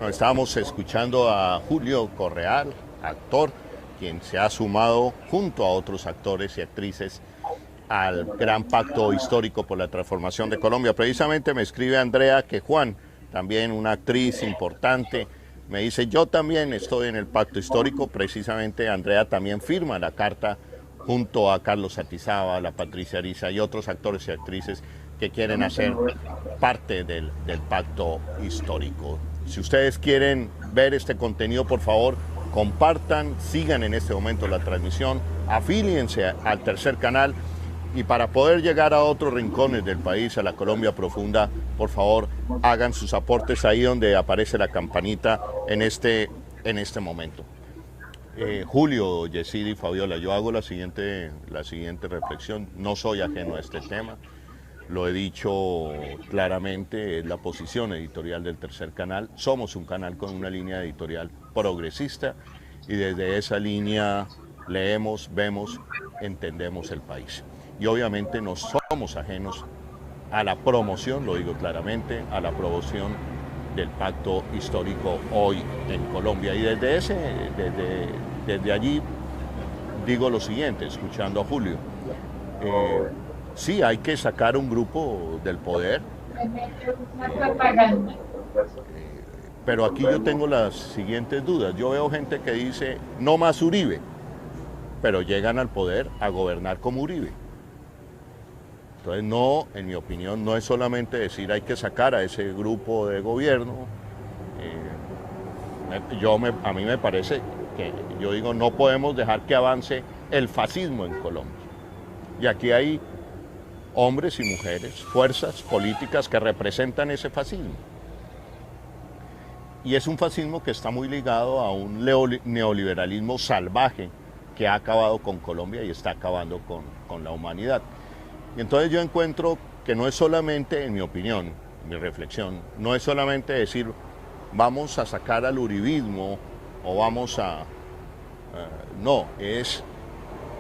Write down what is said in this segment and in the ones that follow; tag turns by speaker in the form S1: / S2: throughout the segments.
S1: Estábamos escuchando a Julio Correal, actor, quien se ha sumado junto a otros actores y actrices al gran pacto histórico por la transformación de Colombia. Precisamente me escribe Andrea que Juan, también una actriz importante, me dice, yo también estoy en el pacto histórico. Precisamente Andrea también firma la carta junto a Carlos Atizaba, la Patricia Ariza y otros actores y actrices que quieren hacer parte del pacto histórico. Si ustedes quieren ver este contenido, por favor, compartan, sigan en este momento la transmisión, afíliense al Tercer Canal, y para poder llegar a otros rincones del país, a la Colombia profunda, por favor, hagan sus aportes ahí donde aparece la campanita en este momento. Julio, Yesida y Fabiola, yo hago la siguiente reflexión. No soy ajeno a este tema, lo he dicho claramente, es la posición editorial del Tercer Canal. Somos un canal con una línea editorial progresista y desde esa línea leemos, vemos, entendemos el país. Y obviamente no somos ajenos a la promoción, lo digo claramente, a la promoción del pacto histórico hoy en Colombia. Y desde allí digo lo siguiente, escuchando a Julio. Sí, hay que sacar un grupo del poder, pero aquí yo tengo las siguientes dudas. Yo veo gente que dice, no más Uribe, pero llegan al poder a gobernar como Uribe. Entonces no, en mi opinión, no es solamente decir hay que sacar a ese grupo de gobierno. A mí me parece que, yo digo, no podemos dejar que avance el fascismo en Colombia. Y aquí hay hombres y mujeres, fuerzas políticas que representan ese fascismo. Y es un fascismo que está muy ligado a un neoliberalismo salvaje que ha acabado con Colombia y está acabando con la humanidad. Y entonces yo encuentro que no es solamente, en mi opinión, mi reflexión, no es solamente decir vamos a sacar al uribismo o vamos a... no, es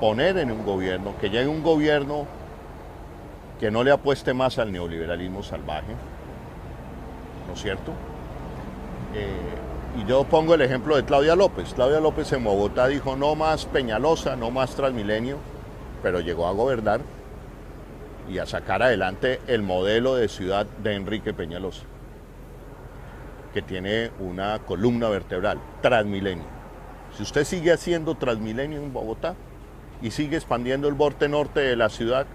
S1: poner en un gobierno, que llegue un gobierno que no le apueste más al neoliberalismo salvaje, ¿no es cierto? Y yo pongo el ejemplo de Claudia López. Claudia López en Bogotá dijo no más Peñalosa, no más Transmilenio, pero llegó a gobernar y a sacar adelante el modelo de ciudad de Enrique Peñalosa, que tiene una columna vertebral, Transmilenio. Si usted sigue haciendo Transmilenio en Bogotá y sigue expandiendo el borde norte de la ciudad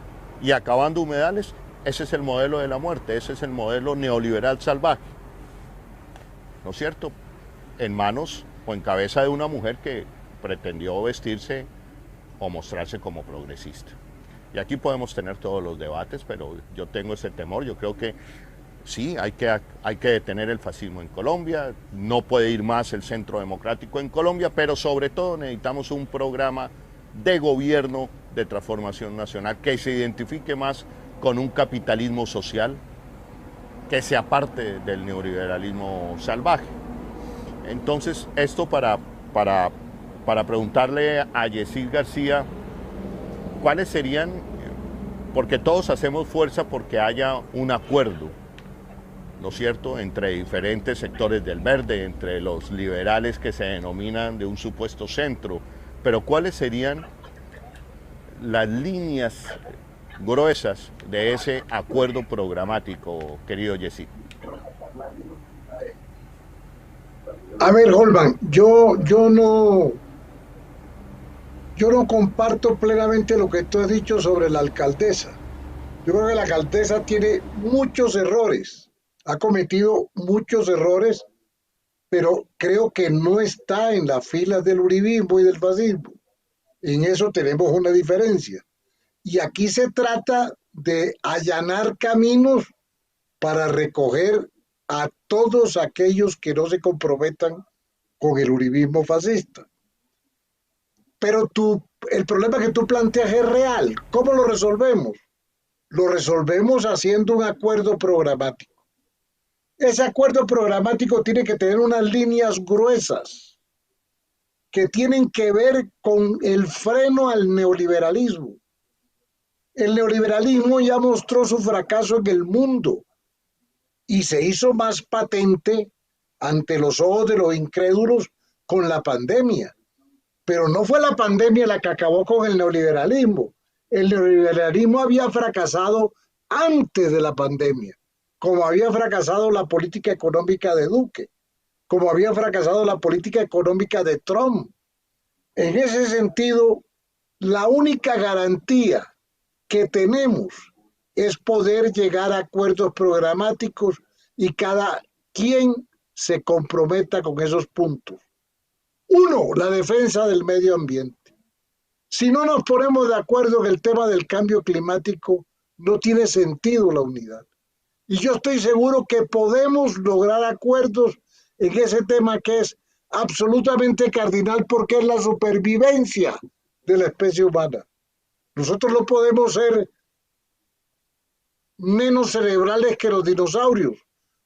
S1: y acabando humedales, ese es el modelo de la muerte, ese es el modelo neoliberal salvaje, ¿no es cierto? En manos o en cabeza de una mujer que pretendió vestirse o mostrarse como progresista. Y aquí podemos tener todos los debates, pero yo tengo ese temor. Yo creo que sí, hay que detener el fascismo en Colombia, no puede ir más el centro democrático en Colombia, pero sobre todo necesitamos un programa de gobierno de transformación nacional que se identifique más con un capitalismo social, que sea parte del neoliberalismo salvaje. Entonces, esto para preguntarle a Yesid García, ¿cuáles serían? Porque todos hacemos fuerza porque haya un acuerdo, ¿no es cierto?, entre diferentes sectores del verde, entre los liberales que se denominan de un supuesto centro, pero ¿cuáles serían las líneas gruesas de ese acuerdo programático, querido Yesid?
S2: A ver, Holman, yo no comparto plenamente lo que tú has dicho sobre la alcaldesa. Yo creo que la alcaldesa tiene muchos errores, ha cometido muchos errores, pero creo que no está en las filas del uribismo y del fascismo. En eso tenemos una diferencia. Y aquí se trata de allanar caminos para recoger a todos aquellos que no se comprometan con el uribismo fascista. Pero el problema que tú planteas es real. ¿Cómo lo resolvemos? Lo resolvemos haciendo un acuerdo programático. Ese acuerdo programático tiene que tener unas líneas gruesas que tienen que ver con el freno al neoliberalismo. El neoliberalismo ya mostró su fracaso en el mundo y se hizo más patente ante los ojos de los incrédulos con la pandemia. Pero no fue la pandemia la que acabó con el neoliberalismo. El neoliberalismo había fracasado antes de la pandemia, como había fracasado la política económica de Duque, como había fracasado la política económica de Trump. En ese sentido, la única garantía que tenemos es poder llegar a acuerdos programáticos y cada quien se comprometa con esos puntos. Uno, la defensa del medio ambiente. Si no nos ponemos de acuerdo en el tema del cambio climático, no tiene sentido la unidad. Y yo estoy seguro que podemos lograr acuerdos en ese tema que es absolutamente cardinal porque es la supervivencia de la especie humana. Nosotros no podemos ser menos cerebrales que los dinosaurios.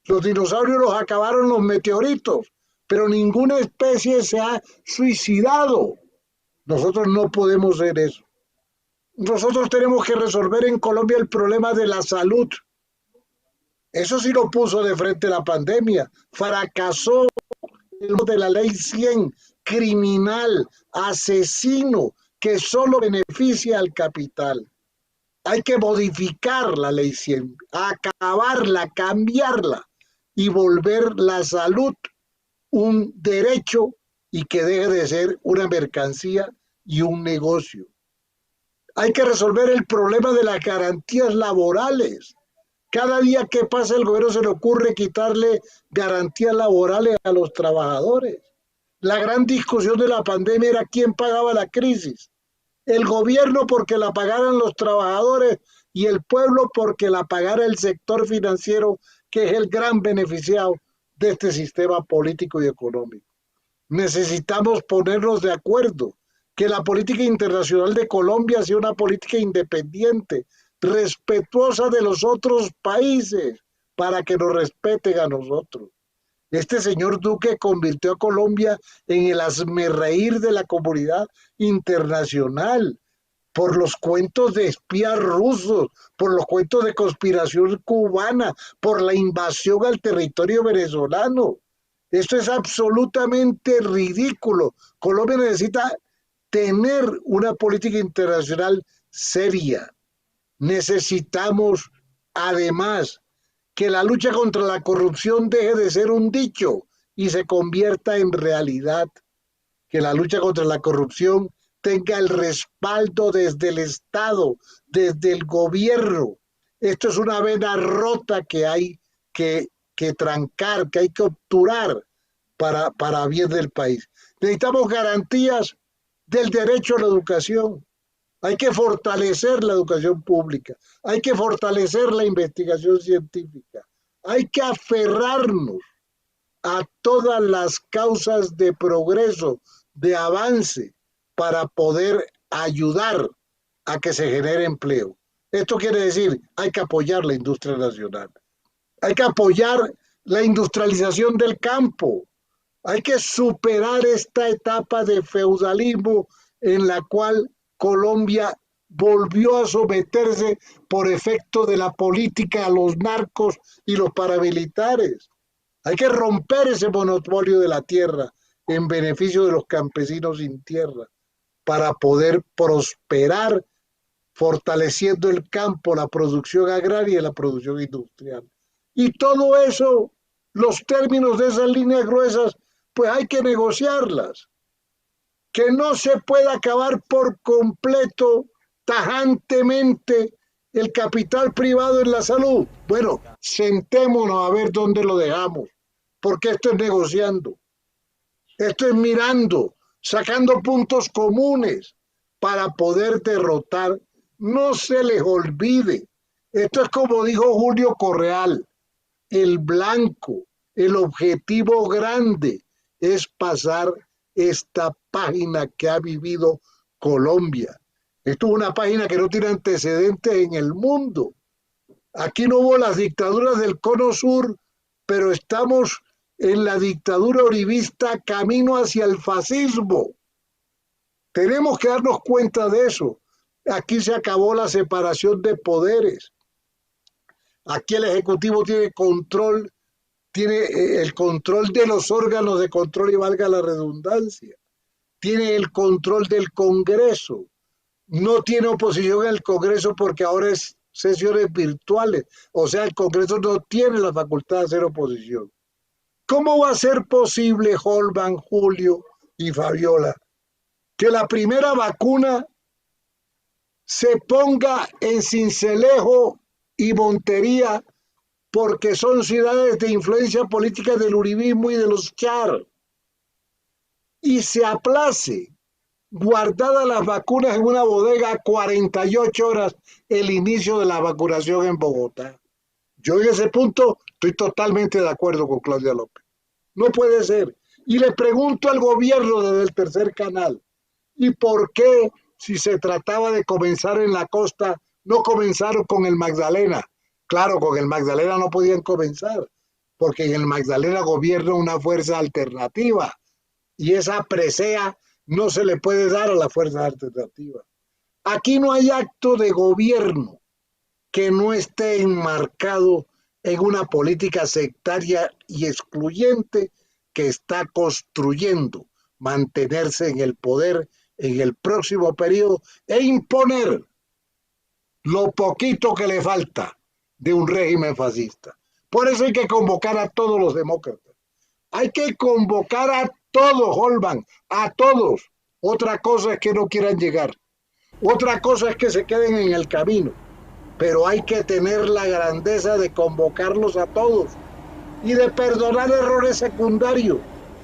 S2: Los dinosaurios los acabaron los meteoritos, pero ninguna especie se ha suicidado. Nosotros no podemos ser eso. Nosotros tenemos que resolver en Colombia el problema de la salud. Eso sí lo puso de frente la pandemia. Fracasó el de la ley 100, criminal, asesino, que solo beneficia al capital. Hay que modificar la ley 100, acabarla, cambiarla y volver la salud un derecho y que deje de ser una mercancía y un negocio. Hay que resolver el problema de las garantías laborales. Cada día que pasa el gobierno se le ocurre quitarle garantías laborales a los trabajadores. La gran discusión de la pandemia era quién pagaba la crisis. El gobierno porque la pagaran los trabajadores y el pueblo porque la pagara el sector financiero, que es el gran beneficiado de este sistema político y económico. Necesitamos ponernos de acuerdo que la política internacional de Colombia sea una política independiente, respetuosa de los otros países, para que nos respeten a nosotros. Este señor Duque convirtió a Colombia en el hazmerreír de la comunidad internacional por los cuentos de espías rusos, por los cuentos de conspiración cubana, por la invasión al territorio venezolano. Esto es absolutamente ridículo. Colombia necesita tener una política internacional seria. Necesitamos, además, que la lucha contra la corrupción deje de ser un dicho y se convierta en realidad. Que la lucha contra la corrupción tenga el respaldo desde el Estado, desde el gobierno. Esto es una vena rota que hay que trancar, que hay que obturar para bien del país. Necesitamos garantías del derecho a la educación. Hay que fortalecer la educación pública, hay que fortalecer la investigación científica, hay que aferrarnos a todas las causas de progreso, de avance, para poder ayudar a que se genere empleo. Esto quiere decir, hay que apoyar la industria nacional, hay que apoyar la industrialización del campo, hay que superar esta etapa de feudalismo en la cual Colombia volvió a someterse por efecto de la política a los narcos y los paramilitares. Hay que romper ese monopolio de la tierra en beneficio de los campesinos sin tierra para poder prosperar fortaleciendo el campo, la producción agraria y la producción industrial. Y todo eso, los términos de esas líneas gruesas, pues hay que negociarlas. Que no se pueda acabar por completo, tajantemente, el capital privado en la salud. Bueno, sentémonos a ver dónde lo dejamos, porque esto es negociando, esto es mirando, sacando puntos comunes para poder derrotar. No se les olvide, esto es como dijo Julio Correal, el blanco, el objetivo grande es pasar esta página que ha vivido Colombia. Esto es una página que no tiene antecedentes en el mundo. Aquí no hubo las dictaduras del Cono Sur, pero estamos en la dictadura uribista camino hacia el fascismo. Tenemos que darnos cuenta de eso. Aquí se acabó la separación de poderes. Aquí el Ejecutivo tiene control tiene el control de los órganos de control y valga la redundancia, tiene el control del Congreso, no tiene oposición en el Congreso porque ahora es sesiones virtuales, o sea, el Congreso no tiene la facultad de hacer oposición. ¿Cómo va a ser posible, Holman, Julio y Fabiola, que la primera vacuna se ponga en Sincelejo y Montería porque son ciudades de influencia política del uribismo y de los char, y se aplace, guardadas las vacunas en una bodega 48 horas, el inicio de la vacunación en Bogotá? Yo en ese punto estoy totalmente de acuerdo con Claudia López. No puede ser. Y le pregunto al gobierno desde el tercer canal, ¿y por qué, si se trataba de comenzar en la costa, no comenzaron con el Magdalena? Claro, con el Magdalena no podían comenzar, porque en el Magdalena gobierna una fuerza alternativa y esa presea no se le puede dar a la fuerza alternativa. Aquí no hay acto de gobierno que no esté enmarcado en una política sectaria y excluyente que está construyendo mantenerse en el poder en el próximo periodo e imponer lo poquito que le falta de un régimen fascista. Por eso hay que convocar a todos los demócratas. Hay que convocar a todos, Holman, a todos. Otra cosa es que no quieran llegar. Otra cosa es que se queden en el camino. Pero hay que tener la grandeza de convocarlos a todos y de perdonar errores secundarios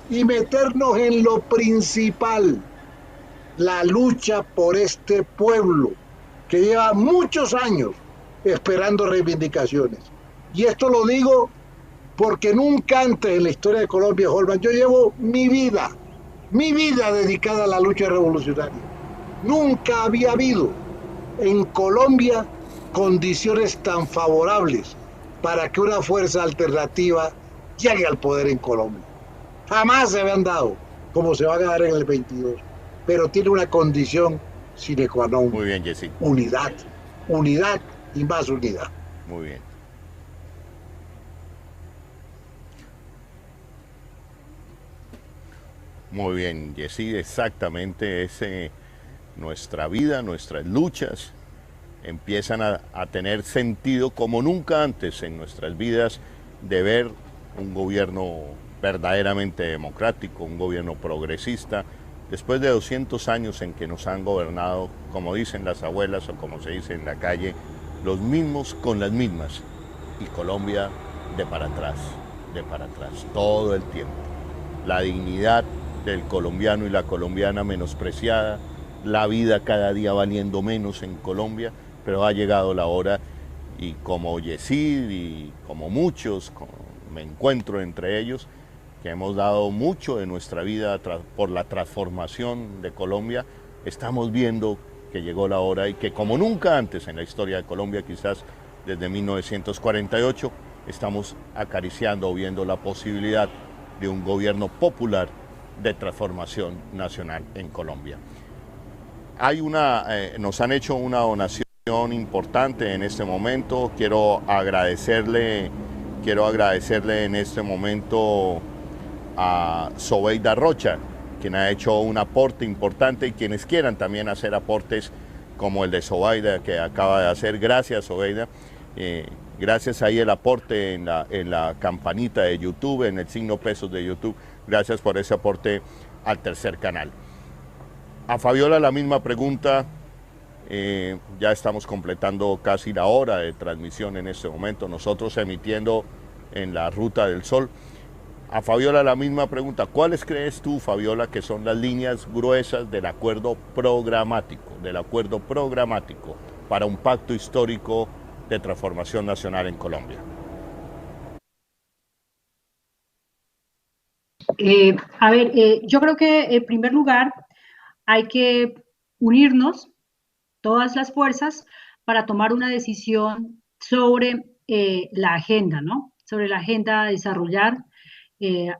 S2: y meternos en lo principal, la lucha por este pueblo que lleva muchos años esperando reivindicaciones. Y esto lo digo porque nunca antes en la historia de Colombia, Holman, yo llevo mi vida dedicada a la lucha revolucionaria. Nunca había habido en Colombia condiciones tan favorables para que una fuerza alternativa llegue al poder en Colombia. Jamás se habían dado como se va a dar en el 22, pero tiene una condición sine qua non.
S1: Muy bien, Jessy.
S2: Unidad, unidad y más unidad.
S1: Muy bien. Muy bien, Jessy, exactamente ese, nuestra vida, nuestras luchas empiezan a tener sentido como nunca antes en nuestras vidas, de ver un gobierno verdaderamente democrático, un gobierno progresista, después de 200 años en que nos han gobernado, como dicen las abuelas o como se dice en la calle, los mismos con las mismas, y Colombia de para atrás, todo el tiempo. La dignidad del colombiano y la colombiana menospreciada, la vida cada día valiendo menos en Colombia, pero ha llegado la hora, y como Yesid y como muchos, me encuentro entre ellos, que hemos dado mucho de nuestra vida por la transformación de Colombia, estamos viendo que llegó la hora y que como nunca antes en la historia de Colombia, quizás desde 1948, estamos acariciando o viendo la posibilidad de un gobierno popular de transformación nacional en Colombia. Nos han hecho una donación importante en este momento. Quiero agradecerle en este momento a Sobeida Rocha, quien ha hecho un aporte importante, y quienes quieran también hacer aportes como el de Sobeida que acaba de hacer. Gracias, Sobeida. Gracias ahí el aporte en la campanita de YouTube, en el signo pesos de YouTube. Gracias por ese aporte al tercer canal. A Fabiola la misma pregunta. Ya estamos completando casi la hora de transmisión en este momento, nosotros emitiendo en la Ruta del Sol. A Fabiola la misma pregunta. ¿Cuáles crees tú, Fabiola, que son las líneas gruesas del acuerdo programático, para un pacto histórico de transformación nacional en Colombia?
S3: Yo creo que en primer lugar hay que unirnos todas las fuerzas para tomar una decisión sobre la agenda, ¿no? Sobre la agenda a desarrollar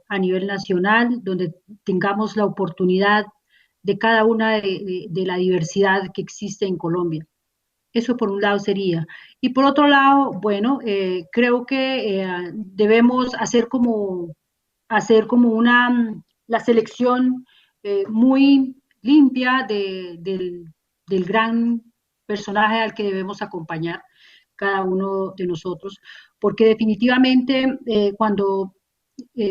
S3: a nivel nacional, donde tengamos la oportunidad de cada una de la diversidad que existe en Colombia. Eso por un lado sería. Y por otro lado, bueno, creo que debemos hacer como la selección muy limpia del gran personaje al que debemos acompañar cada uno de nosotros, porque definitivamente cuando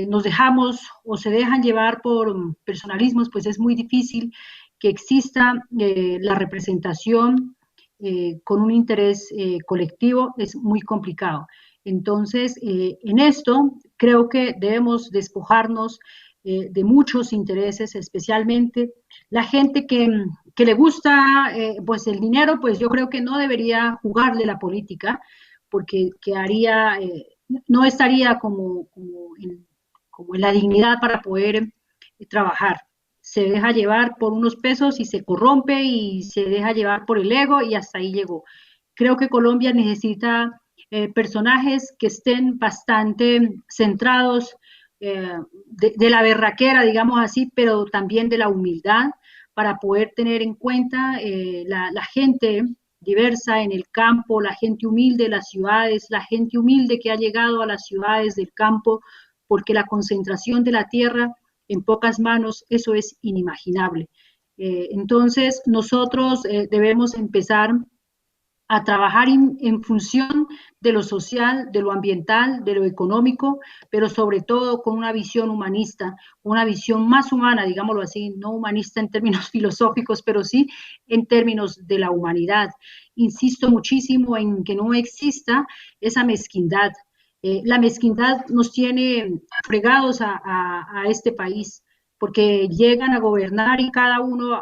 S3: nos dejamos o se dejan llevar por personalismos, pues es muy difícil que exista la representación con un interés colectivo, es muy complicado. Entonces, en esto creo que debemos despojarnos de muchos intereses, especialmente la gente que le gusta pues el dinero, pues yo creo que no debería jugarle la política, porque quedaría, no estaría como en la dignidad para poder trabajar. Se deja llevar por unos pesos y se corrompe y se deja llevar por el ego y hasta ahí llegó. Creo que Colombia necesita personajes que estén bastante centrados de la berraquera, digamos así, pero también de la humildad para poder tener en cuenta la gente diversa en el campo, la gente humilde de las ciudades, la gente humilde que ha llegado a las ciudades del campo, porque la concentración de la tierra en pocas manos, eso es inimaginable. Entonces, nosotros debemos empezar a trabajar en función de lo social, de lo ambiental, de lo económico, pero sobre todo con una visión humanista, una visión más humana, digámoslo así, no humanista en términos filosóficos, pero sí en términos de la humanidad. Insisto muchísimo en que no exista esa mezquindad. La mezquindad nos tiene fregados a este país porque llegan a gobernar y cada uno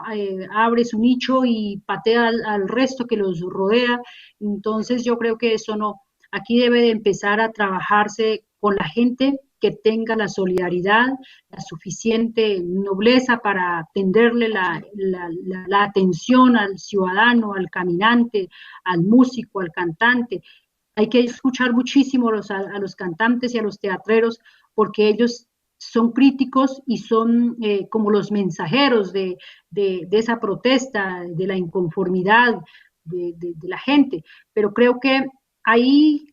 S3: abre su nicho y patea al resto que los rodea. Entonces yo creo que eso no, aquí debe de empezar a trabajarse con la gente que tenga la solidaridad, la suficiente nobleza para tenderle la atención al ciudadano, al caminante, al músico, al cantante. Hay que escuchar muchísimo a los cantantes y a los teatreros porque ellos son críticos y son como los mensajeros de esa protesta, de la inconformidad de la gente. Pero creo que ahí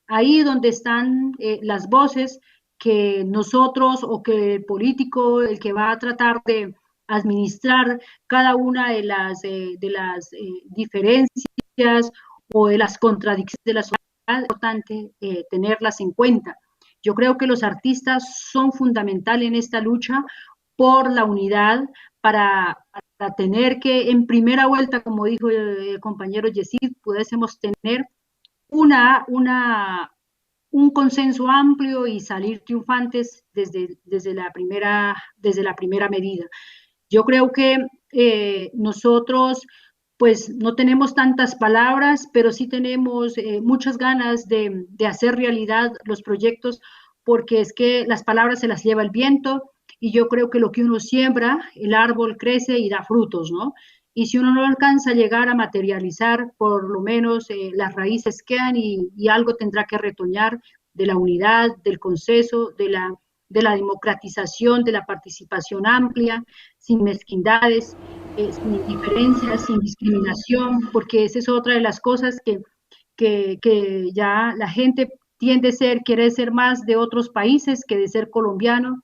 S3: donde están las voces que nosotros o que el político, el que va a tratar de administrar cada una de las diferencias o de las contradicciones de la sociedad, es importante tenerlas en cuenta. Yo creo que los artistas son fundamentales en esta lucha por la unidad, para tener que en primera vuelta, como dijo el compañero Yesid, pudiésemos tener un consenso amplio y salir triunfantes desde la primera medida. Yo creo que nosotros pues no tenemos tantas palabras, pero sí tenemos muchas ganas de hacer realidad los proyectos, porque es que las palabras se las lleva el viento y yo creo que lo que uno siembra, el árbol crece y da frutos, ¿no? Y si uno no alcanza a llegar a materializar, por lo menos las raíces quedan y algo tendrá que retoñar de la unidad, del consenso, de la democratización, de la participación amplia, sin mezquindades, sin diferencias, sin discriminación, porque esa es otra de las cosas que ya la gente tiende a quiere ser más de otros países que de ser colombiano.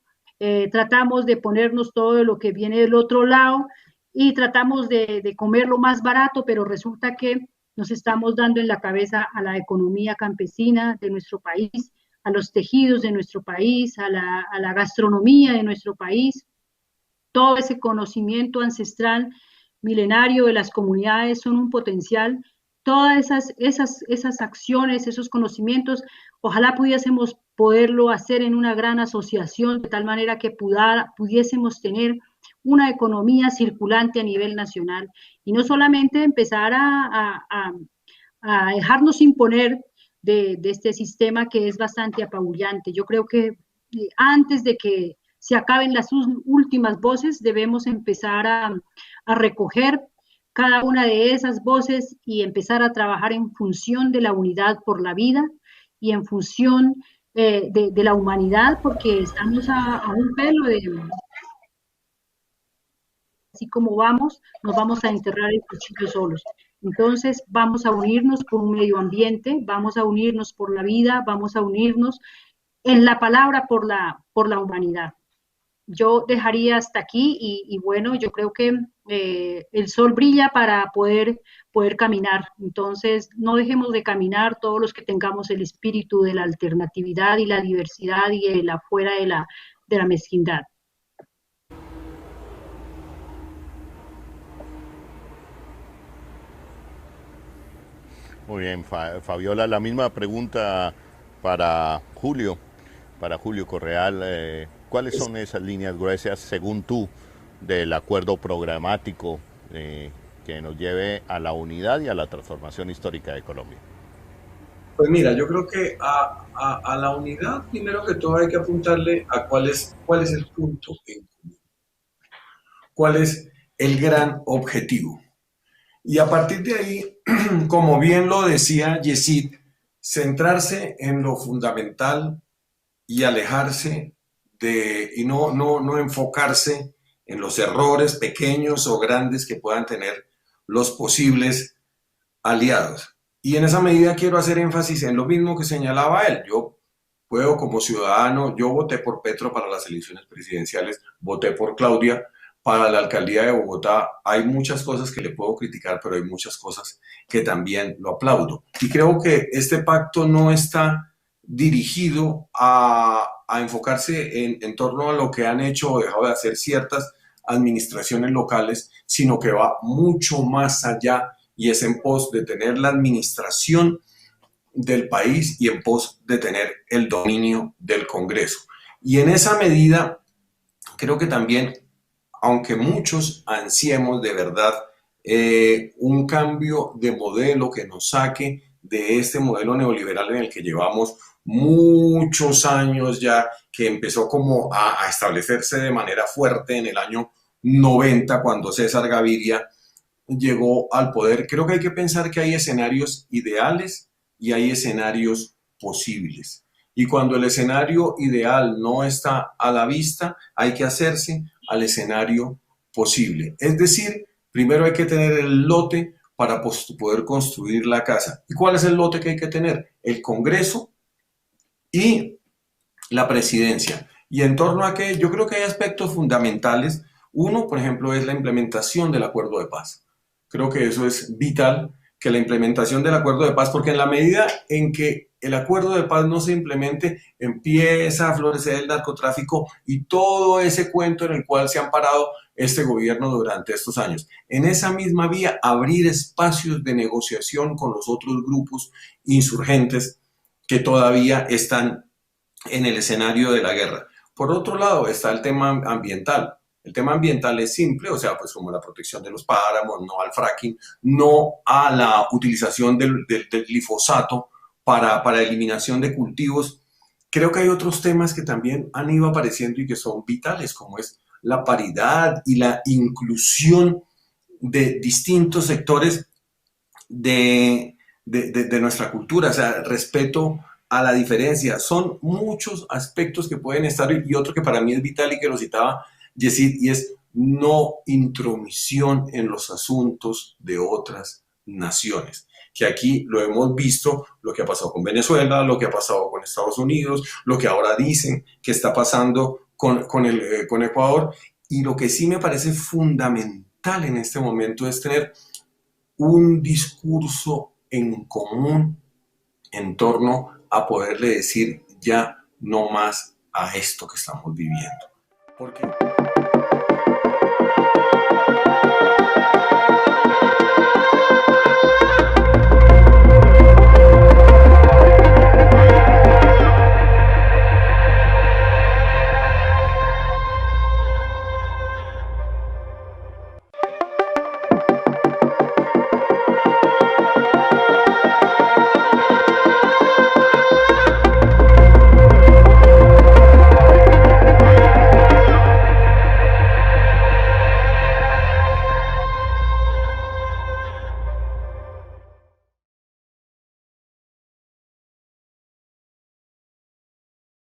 S3: Tratamos de ponernos todo lo que viene del otro lado y tratamos de comer lo más barato, pero resulta que nos estamos dando en la cabeza a la economía campesina de nuestro país, a los tejidos de nuestro país, a la gastronomía de nuestro país. Todo ese conocimiento ancestral milenario de las comunidades son un potencial. Todas esas acciones, esos conocimientos, ojalá pudiésemos poderlo hacer en una gran asociación, de tal manera que pudiésemos tener una economía circulante a nivel nacional y no solamente empezar a dejarnos imponer de este sistema que es bastante apabullante. Yo creo que antes de que se acaben las últimas voces, debemos empezar a recoger cada una de esas voces y empezar a trabajar en función de la unidad por la vida y en función de la humanidad, porque estamos a un pelo de, así como vamos, nos vamos a enterrar el cuchillo solos. Entonces, vamos a unirnos por un medio ambiente, vamos a unirnos por la vida, vamos a unirnos en la palabra por la humanidad. Yo dejaría hasta aquí y bueno, yo creo que el sol brilla para poder caminar. Entonces, no dejemos de caminar todos los que tengamos el espíritu de la alternatividad y la diversidad y el afuera de la mezquindad.
S1: Muy bien, Fabiola, la misma pregunta para Julio Correal. ¿Cuáles son esas líneas gruesas, según tú, del acuerdo programático que nos lleve a la unidad y a la transformación histórica de Colombia?
S4: Pues mira, yo creo que a la unidad, primero que todo, hay que apuntarle a cuál es el punto en común, cuál es el gran objetivo. Y a partir de ahí, como bien lo decía Yesid, centrarse en lo fundamental y alejarse y no enfocarse en los errores pequeños o grandes que puedan tener los posibles aliados. Y en esa medida quiero hacer énfasis en lo mismo que señalaba él. Yo puedo como ciudadano, yo voté por Petro para las elecciones presidenciales, voté por Claudia para la alcaldía de Bogotá. Hay muchas cosas que le puedo criticar, pero hay muchas cosas que también lo aplaudo. Y creo que este pacto no está dirigido a enfocarse en torno a lo que han hecho o dejado de hacer ciertas administraciones locales, sino que va mucho más allá y es en pos de tener la administración del país y en pos de tener el dominio del Congreso. Y en esa medida, creo que también, aunque muchos ansiemos de verdad un cambio de modelo que nos saque de este modelo neoliberal en el que llevamos muchos años ya, que empezó como a establecerse de manera fuerte en el año 90, cuando César Gaviria llegó al poder. Creo que hay que pensar que hay escenarios ideales y hay escenarios posibles. Y cuando el escenario ideal no está a la vista, hay que hacerse al escenario posible. Es decir, primero hay que tener el lote para poder construir la casa. ¿Y cuál es el lote que hay que tener? El Congreso y la presidencia. Y en torno a que yo creo que hay aspectos fundamentales. Uno, por ejemplo, es la implementación del acuerdo de paz. Creo que eso es vital, que la implementación del acuerdo de paz, porque en la medida en que el acuerdo de paz no se implemente, empieza a florecer el narcotráfico y todo ese cuento en el cual se han parado este gobierno durante estos años. En esa misma vía, abrir espacios de negociación con los otros grupos insurgentes que todavía están en el escenario de la guerra. Por otro lado, está el tema ambiental. El tema ambiental es simple, o sea, pues como la protección de los páramos, no al fracking, no a la utilización del glifosato para eliminación de cultivos. Creo que hay otros temas que también han ido apareciendo y que son vitales, como es la paridad y la inclusión de distintos sectores de nuestra cultura, o sea, respeto a la diferencia. Son muchos aspectos que pueden estar, y otro que para mí es vital y que lo citaba Yesid, y es no intromisión en los asuntos de otras naciones. Que aquí lo hemos visto, lo que ha pasado con Venezuela, lo que ha pasado con Estados Unidos, lo que ahora dicen que está pasando con Ecuador, y lo que sí me parece fundamental en este momento es tener un discurso en común en torno a poderle decir ya no más a esto que estamos viviendo. Porque